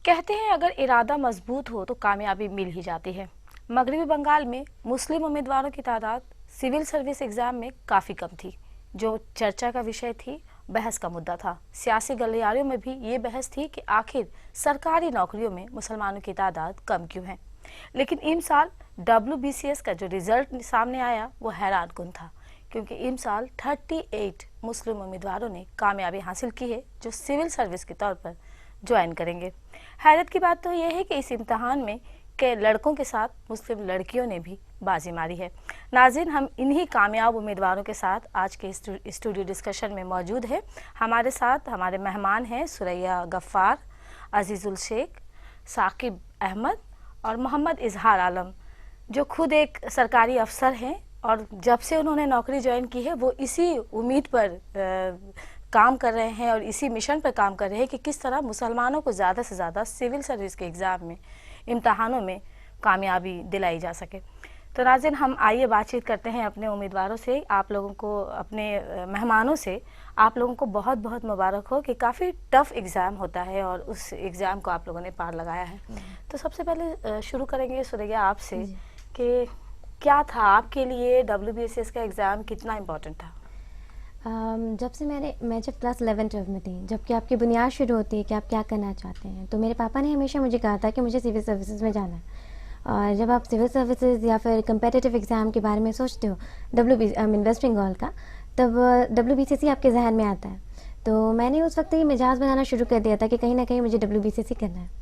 کہتے ہیں اگر ارادہ مضبوط ہو تو کامیابی مل ہی جاتی ہے۔ مغربی بنگال میں مسلم امیدواروں کی تعداد سول سروس ایگزام میں کافی کم تھی، جو چرچا کا وشے تھی، بحث کا مدعا تھا۔ سیاسی گلیاریوں میں بھی یہ بحث تھی کہ آخر سرکاری نوکریوں میں مسلمانوں کی تعداد کم کیوں ہے۔ لیکن ان سال WBCS کا جو رزلٹ سامنے آیا وہ حیران کن تھا، کیونکہ ان سال 38 مسلم امیدواروں نے کامیابی حاصل کی ہے جو سول سروس کے طور پر جوائن کریں گے۔ حیرت کی بات تو یہ ہے کہ اس امتحان میں کہ لڑکوں کے ساتھ مسلم لڑکیوں نے بھی بازی ماری ہے۔ ناظرین، ہم انہی کامیاب امیدواروں کے ساتھ آج کے اسٹوڈیو ڈسکشن میں موجود ہیں۔ ہمارے ساتھ ہمارے مہمان ہیں سریہ غفار، عزیز الشیخ، ثاقب احمد اور محمد اظہار عالم، جو خود ایک سرکاری افسر ہیں اور جب سے انہوں نے نوکری جوائن کی ہے وہ اسی امید پر کام کر رہے ہیں اور اسی مشن پر کام کر رہے ہیں کہ کس طرح مسلمانوں کو زیادہ سے زیادہ سول سروس کے ایگزام میں امتحانوں میں کامیابی دلائی جا سکے۔ تو ناظرین، ہم آئیے بات چیت کرتے ہیں اپنے امیدواروں سے، آپ لوگوں کو، اپنے مہمانوں سے۔ آپ لوگوں کو بہت بہت مبارک ہو کہ کافی ٹف ایگزام ہوتا ہے اور اس ایگزام کو آپ لوگوں نے پار لگایا ہے۔ تو سب سے پہلے شروع کریں گے سریہ آپ سے کہ کیا تھا آپ کے لیے WBCS کا ایگزام، کتنا امپورٹنٹ تھا؟ جب سے میں جب کلاس 11-12 میں تھی، جب کہ آپ کی بنیاد شروع ہوتی ہے کہ آپ کیا کرنا چاہتے ہیں، تو میرے پاپا نے ہمیشہ مجھے کہا تھا کہ مجھے سول سروسز میں جانا ہے۔ اور جب آپ سول سروسز یا پھر کمپیٹیٹیو ایگزام کے بارے میں سوچتے ہو، ویسٹ بنگال کا، تب WBCS آپ کے ذہن میں آتا ہے۔ تو میں نے اس وقت یہ مزاج بنانا شروع کر دیا تھا کہ کہیں نہ کہیں مجھے WBCS کرنا ہے۔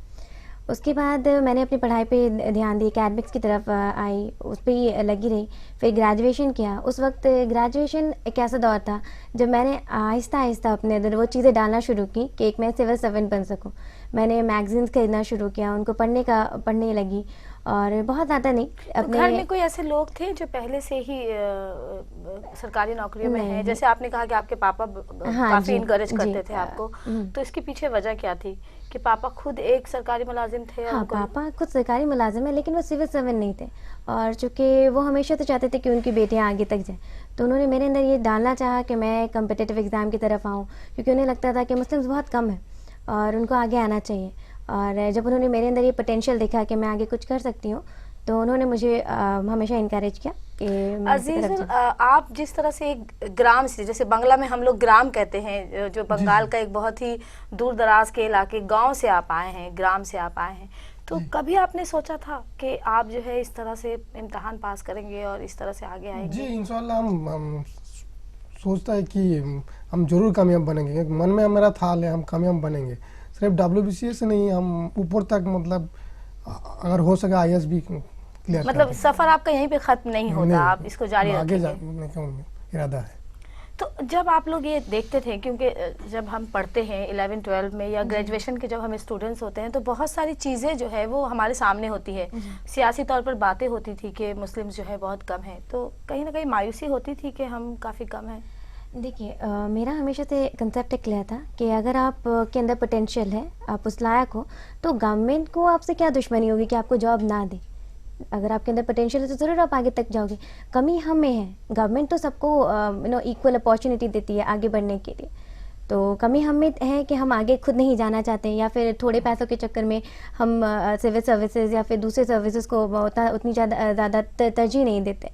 اس کے بعد میں نے اپنی پڑھائی پہ دھیان دی، اکیڈمکس کی طرف آئی، اس پہ ہی لگی رہی، پھر گریجویشن کیا۔ اس وقت گریجویشن ایک ایسا دور تھا جب میں نے آہستہ آہستہ اپنے اندر وہ چیزیں ڈالنا شروع کی کہ ایک میں سول سرونٹ بن سکوں۔ میں نے میگزینس خریدنا شروع کیا، ان کو پڑھنے لگی، اور بہت زیادہ نہیں۔ اپنے گھر میں کوئی ایسے لوگ تھے جو پہلے سے ہی سرکاری نوکریوں میں ہیں؟ جیسے آپ نے کہا کہ آپ کے پاپا کافی انکریج کرتے تھے آپ کو، تو اس کے پیچھے وجہ کیا تھی کہ پاپا خود ایک سرکاری ملازم تھے؟ ہاں، پاپا خود سرکاری ملازم ہے، لیکن وہ سول سرونٹ نہیں تھے، اور چونکہ وہ ہمیشہ تو چاہتے تھے کہ ان کی بیٹیاں آگے تک جائیں، تو انہوں نے میرے اندر یہ ڈالنا چاہا کہ میں کمپٹیٹیو ایگزام کی طرف آؤں، کیونکہ انہیں لگتا تھا کہ مسلمس بہت کم ہیں اور ان کو آگے آنا چاہیے۔ اور جب انہوں نے میرے اندر یہ پوٹینشیل دیکھا کہ میں آگے کچھ کر سکتی ہوں، تو انہوں نے مجھے ہمیشہ انکریج کیا کہ عزیز، آپ جس طرح سے گرام سے، جیسے بنگلہ میں ہم لوگ گرام کہتے ہیں، جو بنگال کا ایک بہت ہی دور دراز کے علاقے، گاؤں سے آپ آئے ہیں، گرام سے آپ آئے ہیں، تو کبھی آپ نے سوچا تھا کہ آپ جو ہے اس طرح سے امتحان پاس کریں گے اور اس طرح سے آگے آئیں گے؟ جی انشاءاللہ ہم سوچتا ہے کہ ہم ضرور کامیاب بنیں گے، من میں میرا تھا ہم کامیاب بنیں گے، صرف WBCS نہیں، ہم اوپر تک، مطلب اگر ہو سکا IAS بھی کلیئر، مطلب سفر آپ کا یہیں پہ ختم نہیں ہوتا، آپ اس کو جاری رکھیں گے؟ آگے جانے کا ارادہ ہے۔ تو جب آپ لوگ یہ دیکھتے تھے، کیونکہ جب ہم پڑھتے ہیں 11-12 میں یا گریجویشن کے جب ہم اسٹوڈنٹس ہوتے ہیں، تو بہت ساری چیزیں جو ہے وہ ہمارے سامنے ہوتی ہے، سیاسی طور پر باتیں ہوتی تھی کہ مسلم جو ہے بہت کم ہیں، تو کہیں نہ کہیں مایوسی ہوتی تھی کہ ہم کافی کم ہیں۔ دیکھیے، میرا ہمیشہ سے کنسیپٹ کلیئر تھا کہ اگر آپ کے اندر پوٹینشیل ہے، آپ اس لائق ہو، تو گورنمنٹ کو آپ سے کیا دشمنی ہوگی کہ آپ کو جاب نہ دے۔ اگر آپ کے اندر پوٹینشیل ہے تو ضرور آپ آگے تک جاؤ گے۔ کمی ہمیں ہے، گورنمنٹ تو سب کو ایکول اپارچونیٹی دیتی ہے آگے بڑھنے کے لیے، تو کمی ہمیں ہے کہ ہم آگے خود نہیں جانا چاہتے، یا پھر تھوڑے پیسوں کے چکر میں ہم سول سروسز یا پھر دوسرے سروسز کو اتنی زیادہ ترجیح نہیں دیتے۔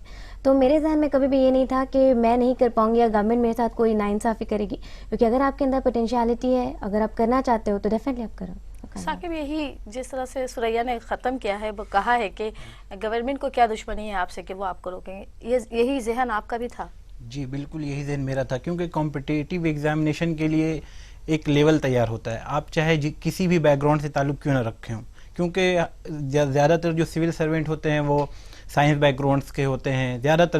تو میرے ذہن میں کبھی بھی یہ نہیں تھا کہ میں نہیں کر پاؤں گی یا گورنمنٹ میرے ساتھ کوئی ناانصافی کرے گی، کیونکہ اگر آپ کے اندر پوٹینشیلٹی ہے، اگر آپ کرنا چاہتے ہو تو ڈیفینیٹلی آپ کرو۔ ثاقب، یہی جس طرح سے سریہ نے ختم کیا ہے، وہ کہا ہے کہ گورنمنٹ کو کیا دشمنی ہے آپ سے کہ وہ آپ کو روکیں گے، یہی ذہن آپ کا بھی تھا؟ جی بالکل، یہی ذہن میرا تھا، کیونکہ کمپٹیٹیو ایگزامینیشن کے لیے ایک لیول تیار ہوتا ہے، آپ چاہے کسی بھی بیک گراؤنڈ سے تعلق کیوں نہ رکھے ہوں، کیونکہ زیادہ تر جو سول سرونٹ ہوتے ہیں وہ سائنس بیک گراؤنڈس کے ہوتے ہیں، زیادہ تر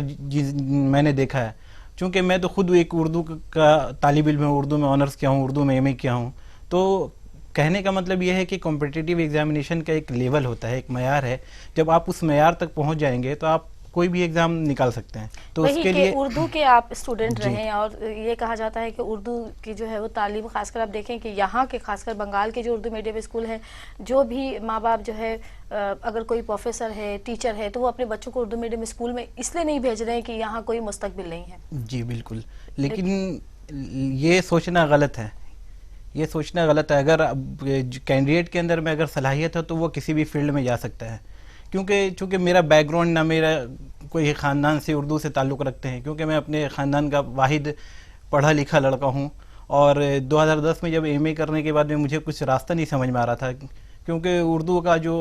میں نے دیکھا ہے، چونکہ میں تو خود ایک اردو کا طالب علم ہوں، اردو میں آنرس کیا ہوں، اردو میں ایم اے کیا ہوں، تو کہنے کا مطلب یہ ہے کہ کمپٹیٹیو ایگزامینیشن کا ایک لیول ہوتا ہے، ایک معیار ہے، جب آپ اس معیار تک پہنچ جائیں گے تو آپ کوئی بھی ایگزام نکال سکتے ہیں۔ تو اس کے لیے اردو کے آپ اسٹوڈنٹ رہیں، اور یہ کہا جاتا ہے کہ اردو کی جو ہے وہ تعلیم، خاص کر آپ دیکھیں کہ یہاں کے، خاص کر بنگال کے جو اردو میڈیم اسکول ہیں، جو بھی ماں باپ جو ہے، اگر کوئی پروفیسر ہے، ٹیچر ہے، تو وہ اپنے بچوں کو اردو میڈیم اسکول میں اس لیے نہیں بھیج رہے ہیں کہ یہاں کوئی مستقبل نہیں ہے۔ جی بالکل، لیکن یہ سوچنا غلط ہے، یہ سوچنا غلط ہے. اگر کینڈیڈیٹ کے اندر میں اگر صلاحیت ہے تو وہ کسی بھی فیلڈ میں جا سکتا ہے. چونکہ میرا بیک گراؤنڈ نہ میرا کوئی خاندان سے اردو سے تعلق رکھتے ہیں, کیونکہ میں اپنے خاندان کا واحد پڑھا لکھا لڑکا ہوں. اور 2010 میں جب ایم اے کرنے کے بعد میں مجھے کچھ راستہ نہیں سمجھ میں آ رہا تھا, کیونکہ اردو کا جو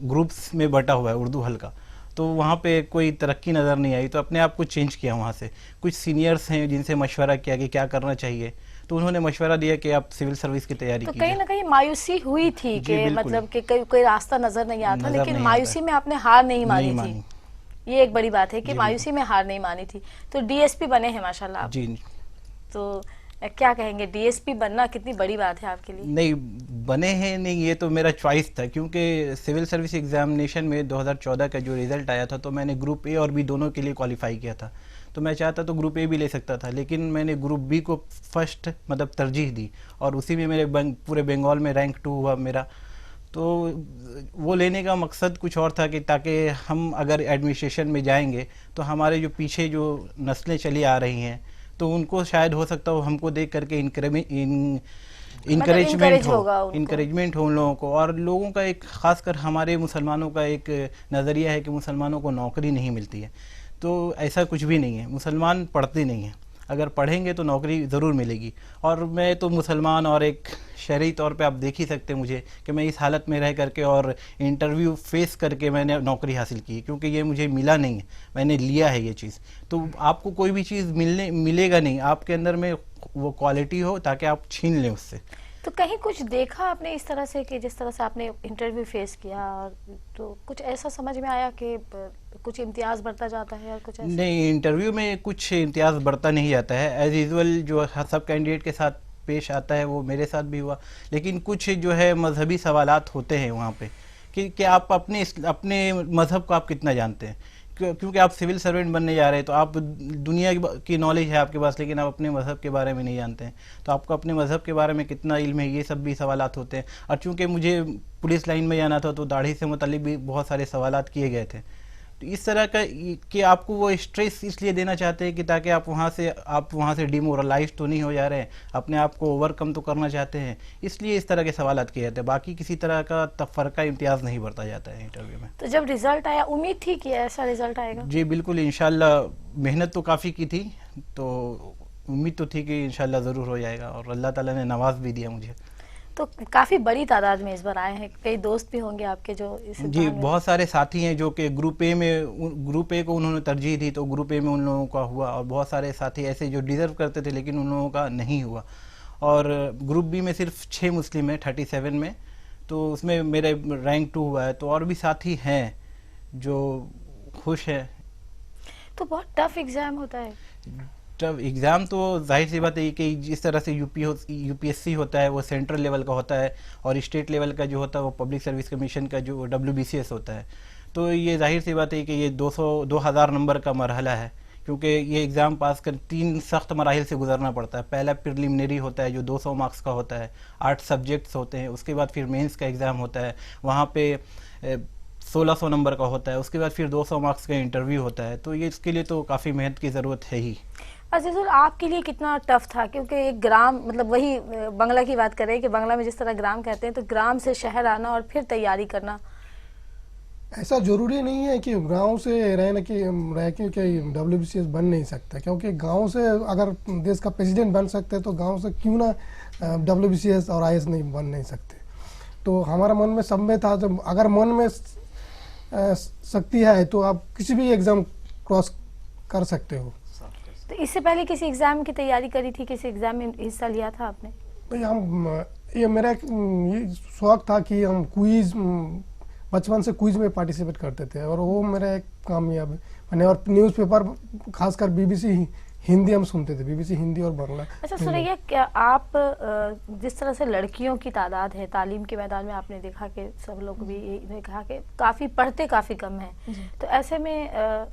گروپس میں بٹا ہوا ہے اردو حلقہ, تو وہاں پہ کوئی ترقی نظر نہیں آئی. تو اپنے آپ کو چینج کیا وہاں سے. کچھ سینئرس ہیں جن سے مشورہ کیا کہ کیا کرنا چاہیے, تو انہوں نے مشورہ دیا کہ آپ سول سروس کی تیاری تو کیجیے. کہیں نہ کہیں مایوسی ہوئی تھی جی کہ بالکل. مطلب کہ کوئی راستہ نظر نہیں آتا, نظر لیکن نہیں مایوسی آتا. میں آپ نے ہار نہیں مانی نہیں تھی. مانی. یہ ایک بڑی بات ہے کہ جی مایوسی میں ہار نہیں مانی تھی. تو ڈی ایس پی بنے ہیں ماشاءاللہ آپ. جی تو کیا کہیں گے, ڈی ایس پی بننا کتنی بڑی بات ہے آپ کے لیے؟ نہیں بنے ہیں, نہیں یہ تو میرا چوائس تھا, کیونکہ سول سروس ایگزامینیشن میں 2014 کا جو ریزلٹ آیا تھا تو میں نے گروپ اے اور بی دونوں کے لیے کوالیفائی کیا تھا. تو میں چاہتا تو گروپ اے بھی لے سکتا تھا, لیکن میں نے گروپ بی کو فرسٹ مطلب ترجیح دی, اور اسی میں میرے پورے بنگال میں رینک 2 ہوا میرا. تو وہ لینے کا مقصد کچھ اور تھا کہ تاکہ ہم اگر ایڈمنسٹریشن میں جائیں گے تو ہمارے جو پیچھے جو نسلیں چلی آ رہی ہیں تو ان کو شاید ہو سکتا ہو ہم کو دیکھ کر کے انکریجمنٹ ہو ان لوگوں کو. اور لوگوں کا ایک خاص کر ہمارے مسلمانوں کا ایک نظریہ ہے کہ مسلمانوں کو نوکری نہیں ملتی ہے. تو ایسا کچھ بھی نہیں ہے, مسلمان پڑھتے نہیں ہیں, اگر پڑھیں گے تو نوکری ضرور ملے گی. اور میں تو مسلمان اور ایک شہری طور پہ آپ دیکھ ہی سکتے ہیں مجھے کہ میں اس حالت میں رہ کر کے اور انٹرویو فیس کر کے میں نے نوکری حاصل کی, کیونکہ یہ مجھے ملا نہیں ہے, میں نے لیا ہے یہ چیز. تو آپ کو کوئی بھی چیز ملے گا نہیں, آپ کے اندر میں وہ کوالٹی ہو تاکہ آپ چھین لیں اس سے. تو کہیں کچھ دیکھا آپ نے اس طرح سے کہ جس طرح سے آپ نے انٹرویو فیس کیا, تو کچھ ایسا سمجھ میں آیا کہ کچھ امتیاز بڑھتا جاتا ہے اور کچھ ایسا؟ نہیں, انٹرویو میں کچھ امتیاز بڑھتا نہیں جاتا ہے. ایز یوزول جو سب کینڈیڈیٹ کے ساتھ پیش آتا ہے وہ میرے ساتھ بھی ہوا, لیکن کچھ جو ہے مذہبی سوالات ہوتے ہیں وہاں پہ کہ آپ اپنے مذہب کو آپ کتنا جانتے ہیں. کیونکہ آپ سول سرونٹ بننے جا رہے ہیں تو آپ دنیا کی نالج ہے آپ کے پاس, لیکن آپ اپنے مذہب کے بارے میں نہیں جانتے ہیں. تو آپ کو اپنے مذہب کے بارے میں کتنا علم ہے, یہ سب بھی سوالات ہوتے ہیں. اور چونکہ مجھے پولیس لائن میں جانا تھا تو داڑھی سے متعلق بھی بہت سارے سوالات کیے گئے تھے. تو اس طرح کا کہ آپ کو وہ اسٹریس اس لیے دینا چاہتے ہیں کہ تاکہ آپ وہاں سے ڈیمورلائز تو نہیں ہو جا رہے ہیں, اپنے آپ کو اوور کم تو کرنا چاہتے ہیں, اس لیے اس طرح کے سوالات کیے جاتے ہیں. باقی کسی طرح کا تفرقہ امتیاز نہیں بڑھتا جاتا ہے انٹرویو میں. تو جب ریزلٹ آیا امید تھی کہ ایسا ریزلٹ آئے گا؟ جی بالکل, انشاءاللہ محنت تو کافی کی تھی, تو امید تو تھی کہ انشاءاللہ ضرور ہو جائے گا, اور اللہ تعالیٰ نے نواز بھی دیا مجھے. تو کافی بڑی تعداد میں اس بار آئے ہیں, کئی دوست بھی ہوں گے آپ کے جو اس جی بہت سارے ساتھی ہیں جو کہ گروپ اے کو انہوں نے ترجیح دی تو گروپ اے میں ان لوگوں کا ہوا, اور بہت سارے ساتھی ایسے جو ڈیزرو کرتے تھے لیکن ان لوگوں کا نہیں ہوا. اور گروپ بی میں صرف 6 مسلم ہیں 37 میں, تو اس میں میرے رینک 2 ہوا ہے. تو اور بھی ساتھی ہیں جو خوش ہیں. تو بہت ٹف ایگزام ہوتا ہے. ایگزام تو ظاہر سی بات ہے کہ جس طرح سے یو پی ایس سی ہوتا ہے وہ سینٹرل لیول کا ہوتا ہے, اور اسٹیٹ لیول کا جو ہوتا ہے وہ پبلک سروس کمیشن کا جو WBCS ہوتا ہے. تو یہ ظاہر سی بات ہے کہ یہ 2000 نمبر کا مرحلہ ہے, کیونکہ یہ ایگزام پاس کر 3 سخت مراحل سے گزرنا پڑتا ہے. پہلا پریلیمنری ہوتا ہے جو 200 مارکس کا ہوتا ہے, 8 سبجیکٹس ہوتے ہیں. اس کے بعد پھر مینس کا ایگزام ہوتا ہے, وہاں پہ 1600 نمبر کا ہوتا ہے. اس کے بعد پھر 200 مارکس کا انٹرویو ہوتا ہے. تو یہ اس کے لیے تو کافی محنت کی ضرورت ہے ہی. عزیزال, آپ کے لیے کتنا ٹف تھا, کیونکہ ایک گرام مطلب وہی بنگلہ کی بات کریں کہ بنگلہ میں جس طرح گرام کہتے ہیں, تو گرام سے شہر آنا اور پھر تیاری کرنا. ایسا ضروری نہیں ہے کہ گاؤں سے رہ کے WBCS بن نہیں سکتا, کیونکہ گاؤں سے اگر دیش کا پریزیڈنٹ بن سکتے تو گاؤں سے کیوں نہ WBCS اور IS نہیں بن نہیں سکتے. تو ہمارا من میں سب میں تھا, جب اگر من میں سکتی ہے تو آپ کسی بھی ایگزام کراس کر سکتے ہو. تو اس سے پہلے کسی ایگزام کی تیاری کری تھی, کسی ایگزام میں حصہ لیا تھا آپ نے؟ یہ میرا یہ شوق تھا کہ ہم کوئز, بچپن سے کوئز میں پارٹیسپیٹ کرتے تھے, اور وہ میرا ایک کامیاب ہے. اور نیوز پیپر خاص کر BBC ہندی ہم سنتے تھے, BBC ہندی اور بنگلہ. اچھا سنیے, کیا آپ جس طرح سے لڑکیوں کی تعداد ہے تعلیم کے میدان میں, آپ نے دیکھا کہ سب لوگ بھی نے کہا کہ کافی پڑھتے کافی کم ہیں, تو ایسے میں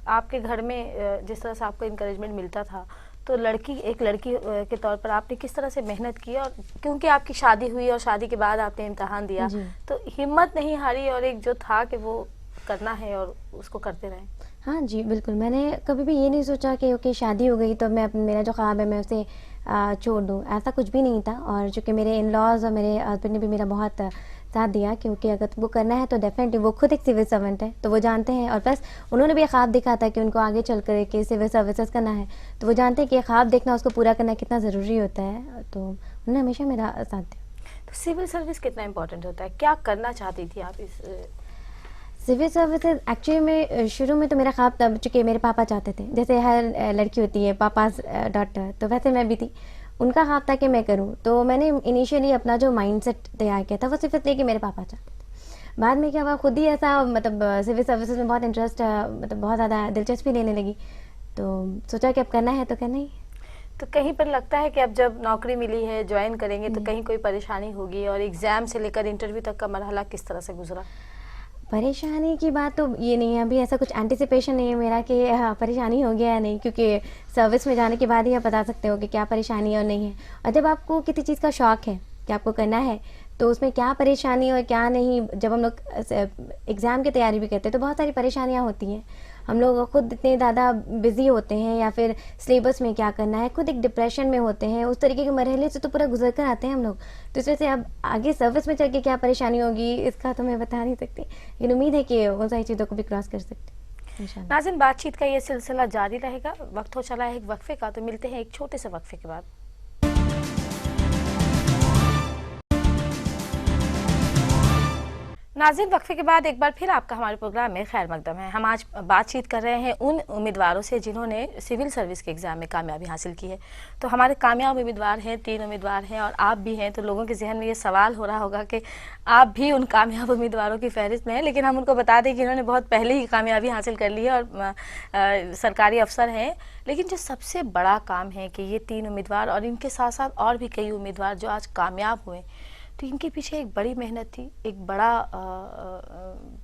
آپ کے گھر میں جس طرح سے آپ کو انکریجمنٹ ملتا تھا, تو ایک لڑکی کے طور پر آپ نے کس طرح سے محنت کی, اور کیونکہ آپ کی شادی ہوئی اور شادی کے بعد آپ نے امتحان دیا, تو ہمت نہیں ہاری اور ایک جو تھا کہ وہ کرنا ہے اور اس کو کرتے رہیں؟ ہاں جی بالکل، میں نے کبھی بھی یہ نہیں سوچا کہ اوکے شادی ہو گئی تو میں میرا جو خواب ہے میں اسے چھوڑ دوں، ایسا کچھ بھی نہیں تھا. اور چونکہ میرے ان لاز اور میرے ہسبینڈ نے بھی میرا بہت ساتھ دیا کہ اوکے اگر وہ کرنا ہے تو ڈیفینیٹلی، وہ خود ایک سول سرونٹ ہے تو وہ جانتے ہیں، اور پلس انہوں نے بھی یہ خواب دیکھا تھا کہ ان کو آگے چل کر کہ سول سروسز کرنا ہے، تو وہ جانتے ہیں کہ یہ خواب دیکھنا اس کو پورا کرنا کتنا ضروری ہوتا ہے، تو انہوں نے ہمیشہ میرا ساتھ دیا. تو سول سروس کتنا امپورٹنٹ ہوتا ہے؟ کیا کرنا چاہتی تھی آپ اس سول سروسز ایکچولی میں شروع میں تو میرا خواب تھا، چونکہ میرے پاپا چاہتے تھے، جیسے ہر لڑکی ہوتی ہے پاپاز ڈاٹر، تو ویسے میں بھی تھی، ان کا خواب تھا کہ میں کروں. تو میں نے انیشیلی اپنا جو مائنڈ سیٹ تیار کیا تھا وہ صرف اس لیے کہ میرے پاپا چاہتے تھے. بعد میں کیا ہوا، خود ہی ایسا مطلب سول سروسز میں بہت انٹرسٹ، مطلب بہت زیادہ دلچسپی لینے لگی، تو سوچا کہ اب کرنا ہے تو کرنا ہی. تو کہیں پر لگتا ہے کہ اب جب نوکری ملی ہے، جوائن کریں گے تو کہیں کوئی پریشانی ہوگی؟ اور ایگزام سے لے کر انٹرویو تک کا مرحلہ کس طرح سے گزرا؟ پریشانی کی بات تو یہ نہیں ہے، ابھی ایسا کچھ اینٹیسپیشن نہیں ہے میرا کہ پریشانی ہو گیا یا نہیں، کیونکہ سروس میں جانے کے بعد ہی آپ بتا سکتے ہو کہ کیا پریشانی اور نہیں ہے. اور جب آپ کو کسی چیز کا شوق ہے کہ آپ کو کرنا ہے تو اس میں کیا پریشانی اور کیا نہیں. جب ہم لوگ ایگزام کی تیاری بھی کرتے ہیں تو بہت ساری پریشانیاں ہوتی ہیں، ہم لوگ خود اتنے زیادہ بزی ہوتے ہیں یا پھر سلیبس میں کیا کرنا ہے، خود ایک ڈپریشن میں ہوتے ہیں، اس طریقے کے مرحلے سے تو پورا گزر کر آتے ہیں ہم لوگ. تو اس وجہ سے اب آگے سروس میں چل کے کیا پریشانی ہوگی اس کا تو میں بتا نہیں سکتی، لیکن امید ہے کہ ان ساری چیزوں کو بھی کراس کر سکتے انشاءاللہ. ناظرین، بات چیت کا یہ سلسلہ جاری رہے گا. وقت ہو چلا ہے ایک وقفے کا، تو ملتے ہیں ایک چھوٹے سے وقفے کے بعد. ناظرین، وقفے کے بعد ایک بار پھر آپ کا ہمارے پروگرام میں خیر مقدم ہے. ہم آج بات چیت کر رہے ہیں ان امیدواروں سے جنہوں نے سول سروس کے ایگزام میں کامیابی حاصل کی ہے. تو ہمارے کامیاب امیدوار ہیں، 3 امیدوار ہیں اور آپ بھی ہیں. تو لوگوں کے ذہن میں یہ سوال ہو رہا ہوگا کہ آپ بھی ان کامیاب امیدواروں کی فہرست میں ہیں، لیکن ہم ان کو بتا دیں کہ انہوں نے بہت پہلے ہی کامیابی حاصل کر لی ہے اور سرکاری افسر ہیں. لیکن جو سب سے بڑا کام ہے کہ یہ 3 امیدوار اور ان کے ساتھ ساتھ اور بھی کئی امیدوار جو آج کامیاب ہوئے، تو ان کے پیچھے ایک بڑی محنت تھی، ایک بڑا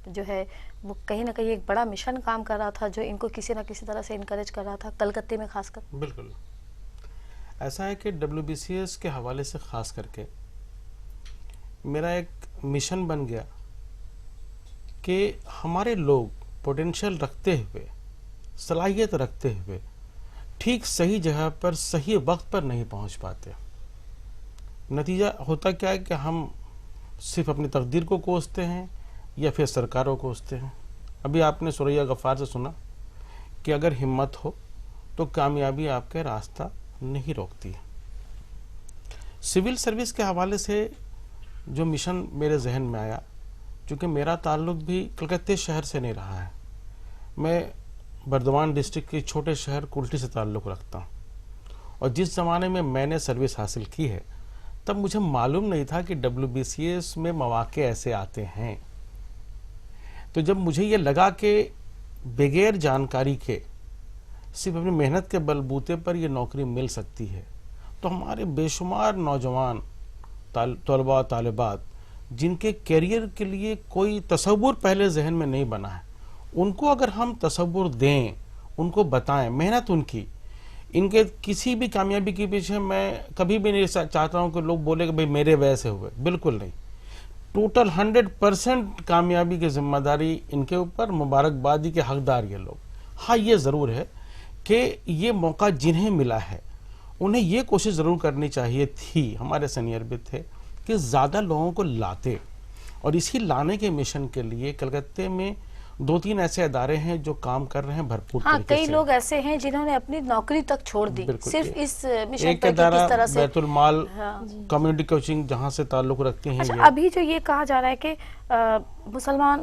جو ہے وہ کہیں نہ کہیں ایک بڑا مشن کام کر رہا تھا جو ان کو کسی نہ کسی طرح سے انکریج کر رہا تھا، کلکتے میں خاص کر. بالکل ایسا ہے کہ WBCS کے حوالے سے خاص کر کے میرا ایک مشن بن گیا کہ ہمارے لوگ پوٹینشیل رکھتے ہوئے، صلاحیت رکھتے ہوئے ٹھیک صحیح جگہ پر صحیح وقت پر نہیں پہنچ پاتے. نتیجہ ہوتا کیا ہے کہ ہم صرف اپنی تقدیر کو کوستے ہیں یا پھر سرکاروں کو کوستے ہیں. ابھی آپ نے سورہ غفار سے سنا کہ اگر ہمت ہو تو کامیابی آپ کا راستہ نہیں روکتی. سول سروس کے حوالے سے جو مشن میرے ذہن میں آیا، چونکہ میرا تعلق بھی کلکتے شہر سے نہیں رہا ہے، میں بردوان ڈسٹرکٹ کے چھوٹے شہر کلٹی سے تعلق رکھتا ہوں. اور جس زمانے میں نے سروس حاصل کی ہے تب مجھے معلوم نہیں تھا کہ WBCS میں مواقع ایسے آتے ہیں. تو جب مجھے یہ لگا کہ بغیر جانکاری کے صرف اپنی محنت کے بلبوتے پر یہ نوکری مل سکتی ہے، تو ہمارے بے شمار نوجوان طلباء طالبات جن کے کیریئر کے لیے کوئی تصور پہلے ذہن میں نہیں بنا ہے، ان کو اگر ہم تصور دیں، ان کو بتائیں، محنت ان کے کسی بھی کامیابی کے پیچھے میں کبھی بھی نہیں چاہتا ہوں کہ لوگ بولے کہ بھئی میرے ویسے ہوئے، بالکل نہیں. ٹوٹل 100% کامیابی کی ذمہ داری ان کے اوپر، مبارکبادی کے حقدار یہ لوگ. ہاں یہ ضرور ہے کہ یہ موقع جنہیں ملا ہے انہیں یہ کوشش ضرور کرنی چاہیے تھی، ہمارے سینئر بھی تھے، کہ زیادہ لوگوں کو لاتے. اور اسی لانے کے مشن کے لیے کلکتے میں 2-3 ایسے ادارے ہیں جو کام کر رہے ہیں بھرپور ہاں، طریقے سے. کئی لوگ ایسے ہیں جنہوں نے اپنی نوکری تک چھوڑ دی صرف اس مشن ایک پر کہ ادارہ کس طرح سے. بیت المال کمیونٹی کوچنگ جہاں سے تعلق رکھتے ہیں. اچھا، ابھی جو یہ کہا جا رہا ہے کہ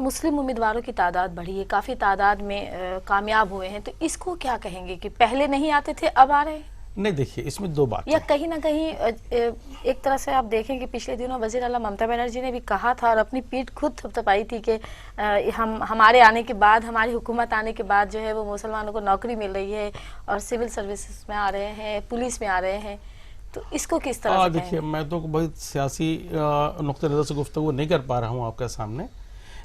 مسلم امیدواروں کی تعداد بڑھی ہے، کافی تعداد میں کامیاب ہوئے ہیں، تو اس کو کیا کہیں گے کہ پہلے نہیں آتے تھے اب آ رہے ہیں؟ نہیں، دیکھیے اس میں 2 بات یا کہیں نہ کہیں ایک طرح سے آپ دیکھیں کہ پچھلے دنوں وزیر اعلیٰ ممتا بنرجی نے بھی کہا تھا اور اپنی پیٹھ خود تھپتھپائی تھی کہ ہمارے آنے کے بعد، ہماری حکومت آنے کے بعد جو ہے وہ مسلمانوں کو نوکری مل رہی ہے اور سول سروسز میں آ رہے ہیں، پولیس میں آ رہے ہیں. تو اس کو کس طرح سے کہیں؟ دیکھیے میں تو بہت سیاسی نقطہ نظر سے گفتگو نہیں کر پا رہا ہوں آپ کے سامنے،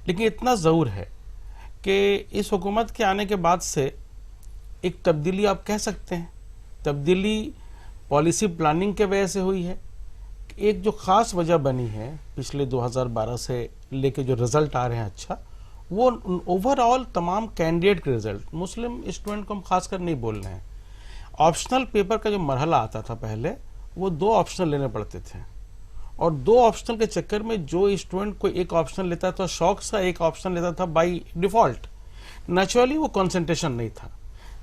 لیکن اتنا ضرور ہے کہ اس حکومت کے آنے کے بعد سے ایک تبدیلی آپ کہہ سکتے ہیں. تبدیلی پالیسی پلاننگ کے وجہ سے ہوئی ہے. ایک جو خاص وجہ بنی ہے پچھلے 2012 سے لے کے جو رزلٹ آ رہے ہیں اچھا، وہ اوورآل تمام کینڈیڈیٹ کے رزلٹ، مسلم اسٹوڈنٹ کو ہم خاص کر نہیں بول رہے ہیں، آپشنل پیپر کا جو مرحلہ آتا تھا پہلے، وہ 2 آپشنل لینے پڑتے تھے، اور 2 آپشنل کے چکر میں جو اسٹوڈنٹ کوئی ایک آپشنل لیتا تھا شوق سے، ایک آپشنل لیتا تھا بائی ڈیفالٹ، نیچرلی وہ کنسنٹریشن نہیں تھا.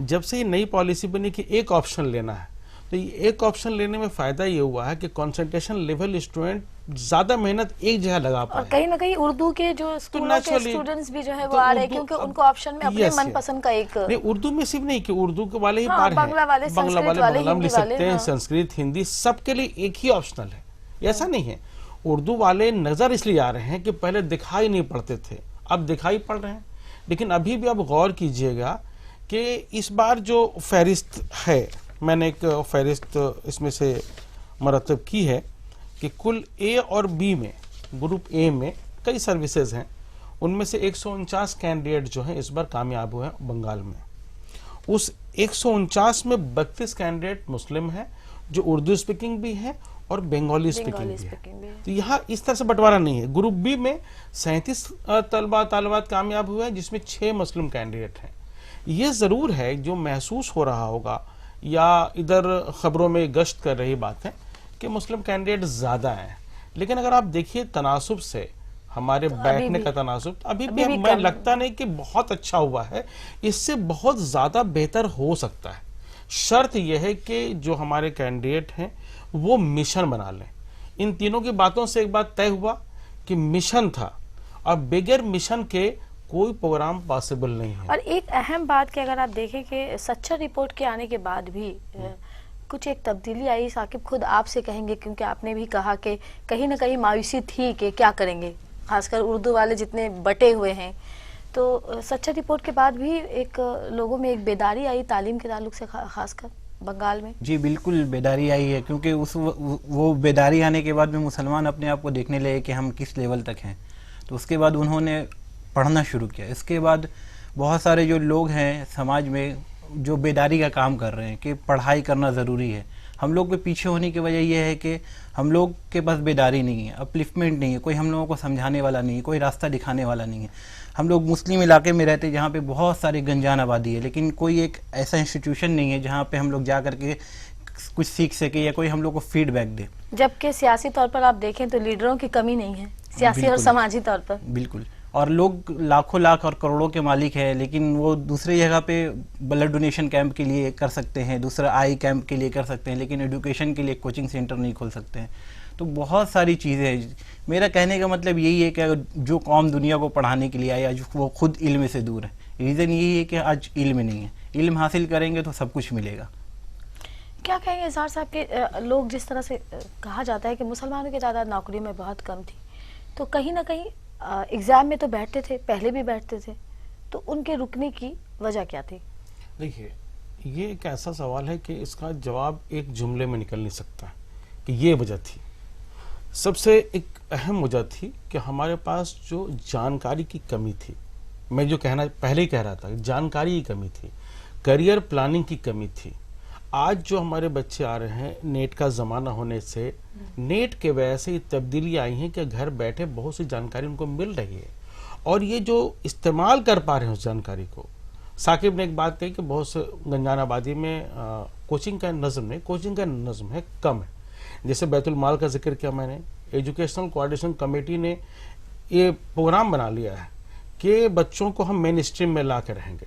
جب سے یہ نئی پالیسی بنی کہ ایک آپشن لینا ہے، تو یہ ایک آپشن لینے میں فائدہ یہ ہوا ہے کہ کنسنٹریشن لیول اسٹوڈنٹ زیادہ محنت ایک جگہ لگا اور پائے. کہیں نہ کہیں اردو کے جو اسکولوں کے naturally اسٹوڈنٹس بھی جو ہے تو وہ آ رہے ہیں، اردو کیونکہ ان کو آپشن میں اپنے yes, من پسند کا ایک نہیں، اردو میں صرف نہیں کہ اردو کے والے ہی ہاں، پار ہیں، بنگلہ والے، بنگلہ سنسکرت والے والے، بنگلہ میں ہندی لکھ سکتے والے، ہیں، ہاں. سنسکرت ہندی سب کے لیے ایک ہی آپشنل ہے. ایسا نہیں ہے. اردو والے نظر اس لیے آ رہے ہیں کہ پہلے دکھائی نہیں پڑتے تھے، اب دکھائی پڑ رہے ہیں. لیکن ابھی بھی آپ غور کیجئے گا کہ اس بار جو فہرست ہے، میں نے ایک فہرست اس میں سے مرتب کی ہے کہ کل اے اور بی میں، گروپ اے میں کئی سروسز ہیں، ان میں سے 149 کینڈیڈیٹ جو ہیں اس بار کامیاب ہوئے ہیں بنگال میں. اس 149 میں 32 کینڈیڈیٹ مسلم ہیں جو اردو اسپیکنگ بھی ہیں اور بنگالی اسپیکنگ بھی ہے. تو یہاں اس طرح سے بٹوارا نہیں ہے. گروپ بی میں 37 طالبات کامیاب ہوئے ہیں جس میں 6 مسلم کینڈیڈیٹ ہیں. یہ ضرور ہے جو محسوس ہو رہا ہوگا یا ادھر خبروں میں گشت کر رہی بات ہے کہ مسلم کینڈیڈیٹ زیادہ ہیں، لیکن اگر آپ دیکھیے تناسب سے ہمارے بیٹھنے کا تناسب ابھی بھی میں لگتا نہیں کہ بہت اچھا ہوا ہے. اس سے بہت زیادہ بہتر ہو سکتا ہے. شرط یہ ہے کہ جو ہمارے کینڈیڈیٹ ہیں وہ مشن بنا لیں. ان تینوں کی باتوں سے ایک بات طے ہوا کہ مشن تھا، اور بغیر مشن کے کوئی پروگرام پاسبل نہیں ہے. اور ایک اہم بات کہ اگر آپ دیکھیں کہ سچر رپورٹ کے آنے کے بعد بھی کچھ ایک تبدیلی آئی. ثاقب خود آپ سے کہیں گے، کیونکہ آپ نے بھی کہا کہ کہیں نہ کہیں مایوسی تھی کہ کیا کریں گے، خاص کر اردو والے جتنے بٹے ہوئے ہیں. تو سچر رپورٹ کے بعد بھی ایک لوگوں میں ایک بیداری آئی تعلیم کے تعلق سے، خاص کر بنگال میں. جی بالکل بیداری آئی ہے، کیونکہ وہ بیداری آنے کے بعد میں مسلمان اپنے آپ کو دیکھنے لگے کہ ہم کس لیول تک ہیں. تو اس کے بعد انہوں نے پڑھنا شروع کیا. اس کے بعد بہت سارے جو لوگ ہیں سماج میں جو بیداری کا کام کر رہے ہیں کہ پڑھائی کرنا ضروری ہے. ہم لوگ کے پیچھے ہونے کی وجہ یہ ہے کہ ہم لوگ کے پاس بیداری نہیں ہے، اپلفٹمنٹ نہیں ہے، کوئی ہم لوگوں کو سمجھانے والا نہیں ہے، کوئی راستہ دکھانے والا نہیں ہے. ہم لوگ مسلم علاقے میں رہتے ہیں جہاں پہ بہت ساری گنجان آبادی ہے، لیکن کوئی ایک ایسا انسٹیٹیوشن نہیں ہے جہاں پہ ہم لوگ جا کر کے کچھ سیکھ سکے یا کوئی ہم لوگ کو فیڈ بیک دے. جبکہ سیاسی طور پر آپ دیکھیں تو لیڈروں کی کمی نہیں ہے، سیاسی اور سماجی طور پر. بالکل. اور لوگ لاکھوں لاکھ اور کروڑوں کے مالک ہیں، لیکن وہ دوسری جگہ پہ بلڈ ڈونیشن کیمپ کے لیے کر سکتے ہیں، دوسرا آئی کیمپ کے لیے کر سکتے ہیں، لیکن ایڈوکیشن کے لیے کوچنگ سینٹر نہیں کھول سکتے ہیں. تو بہت ساری چیزیں ہیں. میرا کہنے کا مطلب یہی ہے کہ جو قوم دنیا کو پڑھانے کے لیے آئی آج وہ خود علم سے دور ہے. ریزن یہی ہے کہ آج علم نہیں ہے. علم حاصل کریں گے تو سب کچھ ملے گا. کیا کہیں گے اظہار صاحب کہ لوگ جس طرح سے کہا جاتا ہے کہ مسلمانوں کی تعداد نوکری میں بہت کم تھی، تو کہیں نہ کہیں ایگزام میں تو بیٹھتے تھے، پہلے بھی بیٹھتے تھے، تو ان کے رکنے کی وجہ کیا تھی؟ دیکھیے، یہ ایک ایسا سوال ہے کہ اس کا جواب ایک جملے میں نکل نہیں سکتا کہ یہ وجہ تھی. سب سے ایک اہم وجہ تھی کہ ہمارے پاس جو جانکاری کی کمی تھی. میں جو پہلے ہی کہہ رہا تھا، جانکاری کی کمی تھی، کریئر پلاننگ کی کمی تھی. آج جو ہمارے بچے آ رہے ہیں نیٹ کا زمانہ ہونے سے، نیٹ کے وجہ سے یہ تبدیلی آئی ہیں کہ گھر بیٹھے بہت سی جانکاری ان کو مل رہی ہے، اور یہ جو استعمال کر پا رہے ہیں اس جانکاری کو. ثاقب نے ایک بات کہی کہ بہت سے گنجان آبادی میں کوچنگ کا نظم ہے کم ہے. جیسے بیت المال کا ذکر کیا میں نے، ایجوکیشنل کوآرڈینیشن کمیٹی نے یہ پروگرام بنا لیا ہے کہ بچوں کو ہم مین اسٹریم میں لا کے رہیں گے.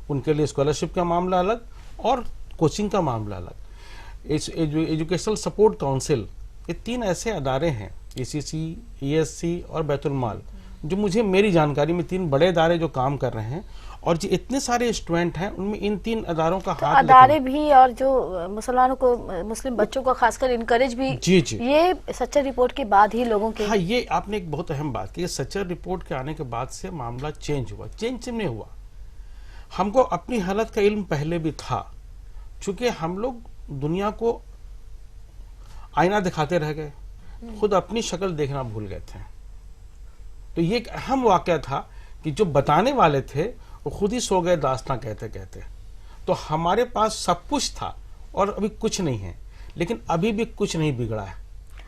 ان کے لیے اسکالرشپ کا معاملہ الگ اور کوچنگ کا معاملہ الگ. ایجوکیشنل سپورٹ کونسل، یہ 3 ایسے ادارے ہیں، ECC، ESC اور بیت المال، جو مجھے میری جانکاری میں 3 بڑے ادارے جو کام کر رہے ہیں، اور جو اتنے سارے اسٹوڈنٹ ہیں ان میں ان 3 اداروں کا ہاتھ. ادارے بھی اور جو مسلمانوں کو، مسلم بچوں کو خاص کر انکریج بھی، جی یہ سچر رپورٹ کے بعد ہی لوگوں کے. ہاں، یہ آپ نے ایک بہت اہم بات کی. سچر رپورٹ کے آنے کے بعد سے معاملہ چینج ہوا. چینج نہیں ہوا، ہم کو اپنی حالت کا علم پہلے بھی تھا، چونکہ ہم لوگ دنیا کو آئینہ دکھاتے رہ گئے، خود اپنی شکل دیکھنا بھول گئے تھے. تو یہ ایک اہم واقعہ تھا کہ جو بتانے والے تھے وہ خود ہی سو گئے داستاں کہتے کہتے. تو ہمارے پاس سب کچھ تھا اور ابھی کچھ نہیں ہے، لیکن ابھی بھی کچھ نہیں بگڑا ہے.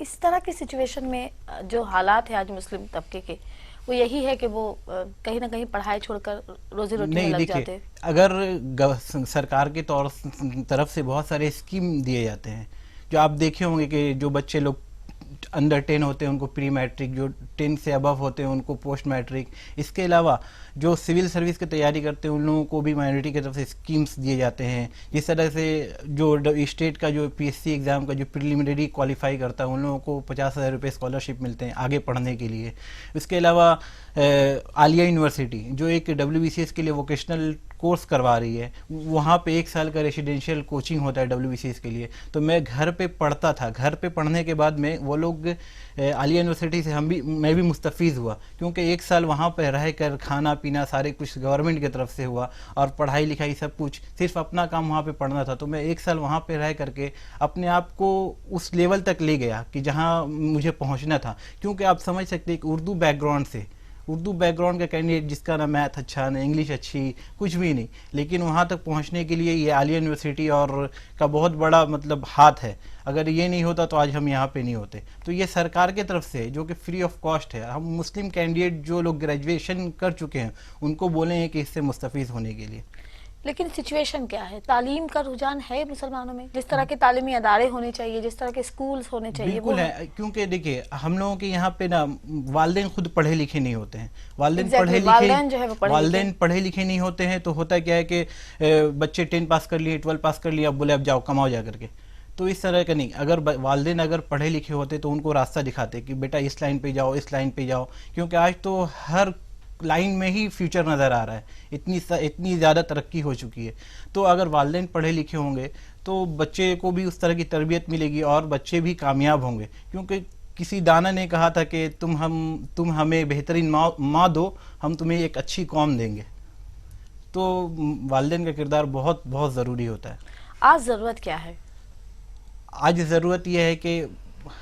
اس طرح کی سچویشن میں جو حالات ہیں آج مسلم طبقے کے، وہ یہی ہے کہ وہ کہیں نہ کہیں پڑھائی چھوڑ کر روزی روٹی میں نہیں لگ دیکھیے، جاتے ہیں. اگر سرکار کے طرف سے بہت سارے اسکیم دیے جاتے ہیں، جو آپ دیکھے ہوں گے کہ جو بچے لوگ انڈر 10 ہوتے ہیں ان کو پری میٹرک، جو 10 سے ابو ہوتے ہیں ان کو پوسٹ میٹرک، اس کے علاوہ جو سول سروس کی تیاری کرتے ہیں ان لوگوں کو بھی مائنورٹی کی طرف سے اسکیمز دیے جاتے ہیں. جس طرح سے جو اسٹیٹ کا جو پی ایس سی ایگزام کا جو پریلیمنری کوالیفائی کرتا ہے ان لوگوں کو 50,000 روپے اسکالرشپ ملتے ہیں آگے پڑھنے کے لیے. اس کے علاوہ عالیہ یونیورسٹی جو ایک WBCS کے لیے ووکیشنل کورس کروا رہی ہے، وہاں پہ 1 سال کا ریسیڈینشیل کوچنگ ہوتا ہے WBCS کے لیے. تو میں گھر پہ پڑھتا تھا، گھر پہ پڑھنے کے بعد میں وہ لوگ عالیہ یونیورسٹی سے میں بھی مستفید ہوا، کیونکہ 1 سال وہاں پہ رہ کر کھانا پینا سارے کچھ گورنمنٹ کی طرف سے ہوا، اور پڑھائی لکھائی سب کچھ صرف اپنا کام وہاں پہ پڑھنا تھا. تو میں 1 سال وہاں پہ رہ کر کے اپنے آپ کو اس لیول تک لے گیا کہ جہاں مجھے پہنچنا تھا. کیونکہ آپ سمجھ سکتے ہیں کہ اردو بیک گراؤنڈ کا کینڈیڈیٹ جس کا نہ میتھ اچھا نہ انگلش اچھی کچھ بھی نہیں، لیکن وہاں تک پہنچنے کے لیے یہ عالیہ یونیورسٹی اور کا بہت بڑا مطلب ہاتھ ہے. اگر یہ نہیں ہوتا تو آج ہم یہاں پہ نہیں ہوتے. تو یہ سرکار کی طرف سے جو کہ فری آف کاسٹ ہے. ہم مسلم کینڈیڈیٹ جو لوگ گریجویشن کر چکے ہیں ان کو بولے ہیں کہ اس سے مستفید ہونے کے لیے. لیکن سچویشن کیا ہے؟ تعلیم کا رجحان ہے مسلمانوں میں؟ جس طرح کے تعلیمی ادارے ہونے چاہیے، جس طرح کے اسکولز ہونے چاہیے، بالکل ہے. کیونکہ دیکھیے ہم لوگوں کے یہاں پہ نا والدین خود پڑھے لکھے نہیں ہوتے ہیں. والدین پڑھے لکھے نہیں ہوتے ہیں تو ہوتا کیا ہے کہ بچے 10 پاس کر لیے، 12 پاس کر لیے، اب بولے اب جاؤ کماؤ جا کر کے. تو اس طرح کا نہیں. اگر والدین اگر پڑھے لکھے ہوتے تو ان کو راستہ دکھاتے کہ بیٹا اس لائن پہ جاؤ، اس لائن پہ جاؤ. کیونکہ آج تو ہر لائن میں ہی فیوچر نظر آ رہا ہے، اتنی زیادہ ترقی ہو چکی ہے. تو اگر والدین پڑھے لکھے ہوں گے تو بچے کو بھی اس طرح کی تربیت ملے گی اور بچے بھی کامیاب ہوں گے. کیونکہ کسی دانا نے کہا تھا کہ تم ہمیں بہترین ماں دو، ہم تمہیں ایک اچھی قوم دیں گے. تو والدین کا کردار بہت بہت ضروری ہوتا ہے. آج ضرورت کیا ہے؟ آج ضرورت یہ ہے کہ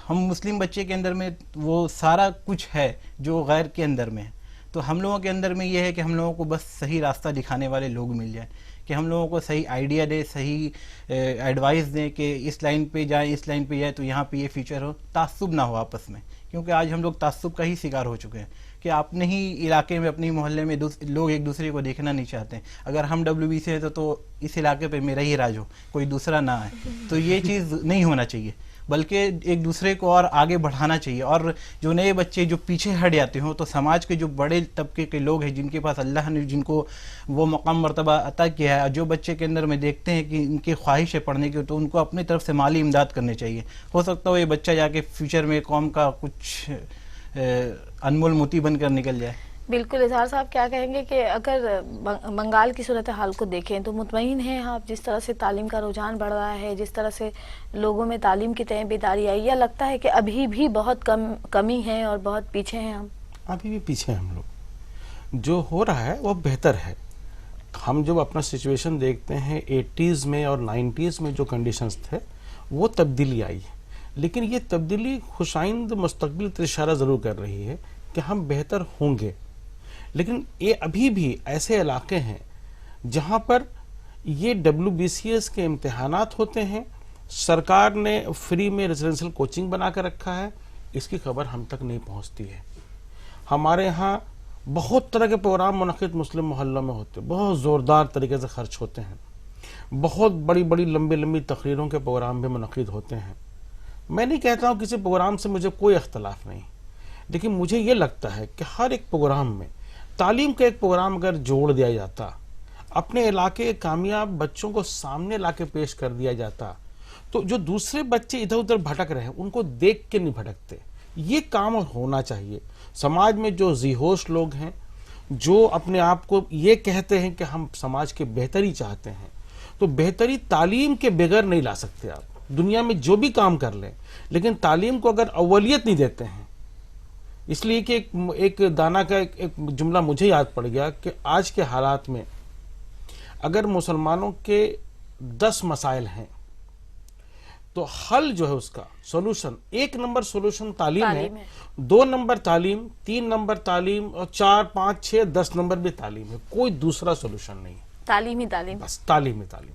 ہم مسلم بچے کے اندر میں وہ سارا کچھ ہے جو غیر کے اندر میں ہے. تو ہم لوگوں کے اندر میں یہ ہے کہ ہم لوگوں کو بس صحیح راستہ دکھانے والے لوگ مل جائیں، کہ ہم لوگوں کو صحیح آئیڈیا دے، صحیح ایڈوائس دیں کہ اس لائن پہ جائیں، اس لائن پہ جائیں تو یہاں پہ یہ فیچر ہو. تعصب نہ ہو آپس میں، کیونکہ آج ہم لوگ تعصب کا ہی شکار ہو چکے ہیں کہ اپنے ہی علاقے میں اپنے محلے میں لوگ ایک دوسرے کو دیکھنا نہیں چاہتے ہیں. اگر ہم WBC ہیں تو اس علاقے پہ میرا ہی راج ہو، کوئی دوسرا نہ آئے. تو یہ چیز نہیں ہونا چاہیے، بلکہ ایک دوسرے کو اور آگے بڑھانا چاہیے. اور جو نئے بچے جو پیچھے ہٹ جاتے ہوں تو سماج کے جو بڑے طبقے کے لوگ ہیں جن کے پاس اللہ نے جن کو وہ مقام مرتبہ عطا کیا ہے، جو بچے کے اندر میں دیکھتے ہیں کہ ان کی خواہش ہے پڑھنے کی، تو ان کو اپنی طرف سے مالی امداد کرنے چاہیے. ہو سکتا ہو یہ بچہ جا کے فیوچر میں قوم کا کچھ انمول موتی بن کر نکل جائے. بالکل. اظہار صاحب کیا کہیں گے کہ اگر بنگال کی صورتحال کو دیکھیں تو مطمئن ہیں آپ جس طرح سے تعلیم کا رجحان بڑھ رہا ہے، جس طرح سے لوگوں میں تعلیم کی تئیں بیداری آئی، یا لگتا ہے کہ ابھی بھی بہت کمی ہے اور بہت پیچھے ہیں ہم؟ ابھی بھی پیچھے ہیں ہم لوگ. جو ہو رہا ہے وہ بہتر ہے. ہم جب اپنا سچویشن دیکھتے ہیں 80s میں اور 90s میں جو کنڈیشنز تھے وہ تبدیلی آئی ہے، لیکن یہ تبدیلی خوشائند مستقبل کی اشارہ ضرور کر رہی ہے کہ ہم بہتر ہوں گے. لیکن یہ ابھی بھی ایسے علاقے ہیں جہاں پر یہ WBCS کے امتحانات ہوتے ہیں، سرکار نے فری میں ریزیڈنشل کوچنگ بنا کر رکھا ہے، اس کی خبر ہم تک نہیں پہنچتی ہے. ہمارے ہاں بہت طرح کے پروگرام منعقد مسلم محلوں میں ہوتے ہیں، بہت زوردار طریقے سے خرچ ہوتے ہیں، بہت بڑی بڑی لمبی تقریروں کے پروگرام بھی منعقد ہوتے ہیں. میں نہیں کہتا ہوں کسی پروگرام سے مجھے کوئی اختلاف نہیں، لیکن مجھے یہ لگتا ہے کہ ہر ایک پروگرام میں تعلیم کا ایک پروگرام اگر جوڑ دیا جاتا، اپنے علاقے کے کامیاب بچوں کو سامنے لا کے پیش کر دیا جاتا، تو جو دوسرے بچے ادھر ادھر بھٹک رہے ہیں ان کو دیکھ کے نہیں بھٹکتے. یہ کام ہونا چاہیے. سماج میں جو ذی ہوش لوگ ہیں، جو اپنے آپ کو یہ کہتے ہیں کہ ہم سماج کے بہتری چاہتے ہیں، تو بہتری تعلیم کے بغیر نہیں لا سکتے. آپ دنیا میں جو بھی کام کر لیں، لیکن تعلیم کو اگر اولیت نہیں دیتے ہیں، اس لیے کہ ایک دانا کا ایک جملہ مجھے یاد پڑ گیا کہ آج کے حالات میں اگر مسلمانوں کے 10 مسائل ہیں تو حل جو ہے اس کا سولوشن، 1 نمبر سولوشن تعلیم ہے، 2 نمبر تعلیم، 3 نمبر تعلیم، اور 4 5 6 10 نمبر بھی تعلیم ہے. کوئی دوسرا سولوشن نہیں. تعلیم ہی تعلیم. بس تعلیم ہی تعلیم.